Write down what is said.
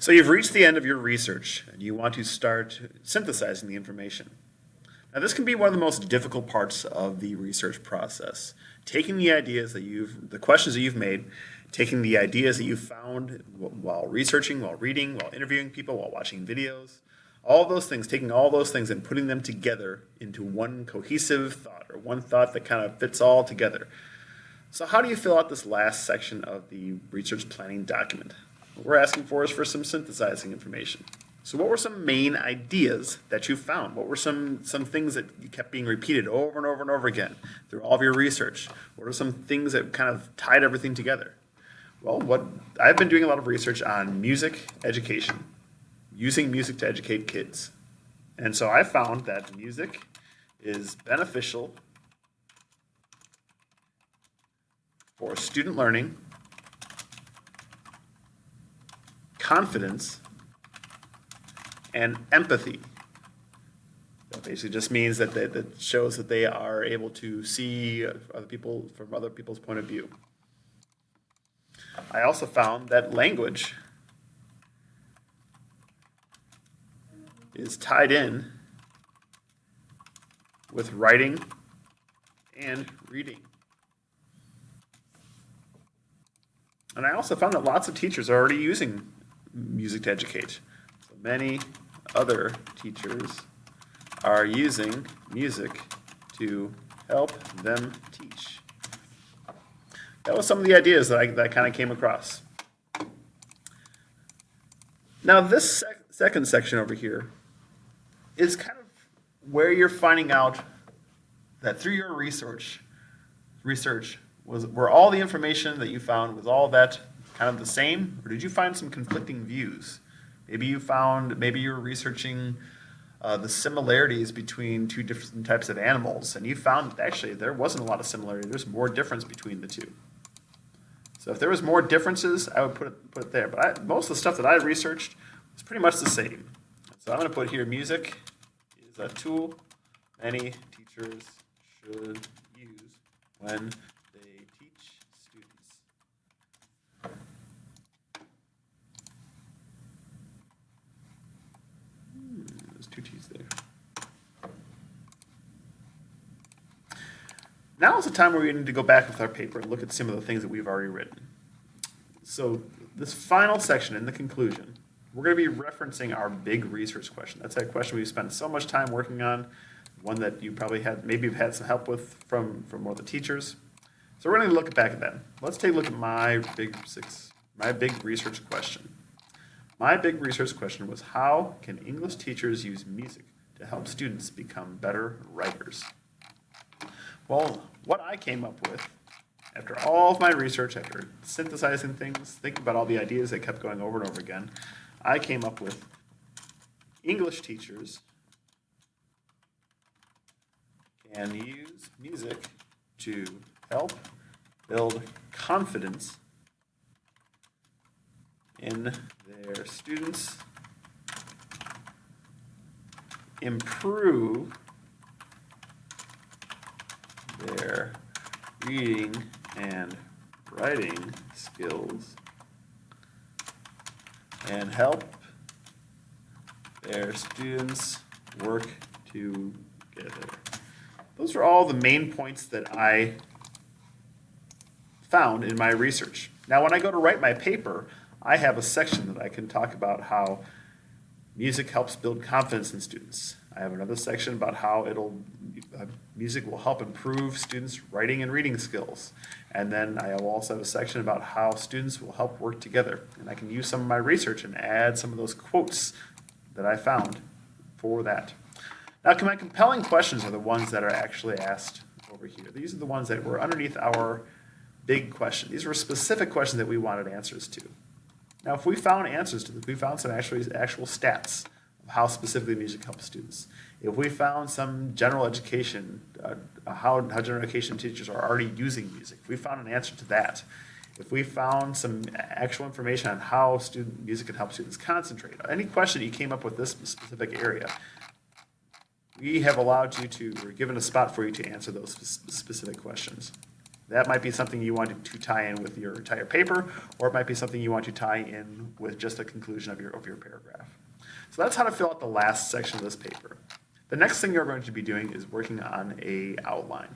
So you've reached the end of your research and you want to start synthesizing the information. Now this can be one of the most difficult parts of the research process. Taking the questions that you've made, taking the ideas that you've found while researching, while reading, while interviewing people, while watching videos, all those things, taking all those things and putting them together into one cohesive thought or one thought that kind of fits all together. So how do you fill out this last section of the research planning document? What we're asking for is for some synthesizing information. So what were some main ideas that you found? What were some things that you kept being repeated over and over and over again through all of your research? What are some things that kind of tied everything together? Well, I've been doing a lot of research on music education, using music to educate kids. And so I found that music is beneficial for student learning, confidence, and empathy. That basically just means that that shows that they are able to see other people from other people's point of view. I also found that language is tied in with writing and reading. And I also found that lots of teachers are already using music to educate. So many other teachers are using music to help them teach. That was some of the ideas that I kind of came across. Now this second section over here is kind of where you're finding out that through your research were all the information that you found, was all that kind of the same, or did you find some conflicting views? Maybe you were researching the similarities between two different types of animals, and you found that actually there wasn't a lot of similarity. There's more difference between the two. So if there was more differences, I would put it there. But most of the stuff that I researched was pretty much the same. So I'm going to put here music is a tool many teachers should use when they teach students. There's two T's there. Now is the time where we need to go back with our paper and look at some of the things that we've already written. So this final section in the conclusion, we're going to be referencing our big research question. That's that question we've spent so much time working on, one that you probably maybe you've had some help with from one of the teachers. So we're going to look back at that. Let's take a look at my big research question. My big research question was, how can English teachers use music to help students become better writers? Well, what I came up with, after all of my research, after synthesizing things, thinking about all the ideas that kept going over and over again, I came up with English teachers can use music to help build confidence in their students, improve their reading and writing skills, and help their students work together. Those are all the main points that I found in my research. Now, when I go to write my paper, I have a section that I can talk about how music helps build confidence in students. I have another section about how music will help improve students' writing and reading skills. And then I will also have a section about how students will help work together. And I can use some of my research and add some of those quotes that I found for that. Now, my compelling questions are the ones that are actually asked over here. These are the ones that were underneath our big question. These were specific questions that we wanted answers to. Now, if we found answers to them, we found some actual stats of how specifically music helps students. If we found some general education, how general education teachers are already using music, if we found an answer to that, if we found some actual information on how music can help students concentrate, any question you came up with this specific area, we have allowed you to, or given a spot for you to answer those specific questions. That might be something you want to tie in with your entire paper, or it might be something you want to tie in with just the conclusion of your paragraph. So that's how to fill out the last section of this paper. The next thing you're going to be doing is working on an outline.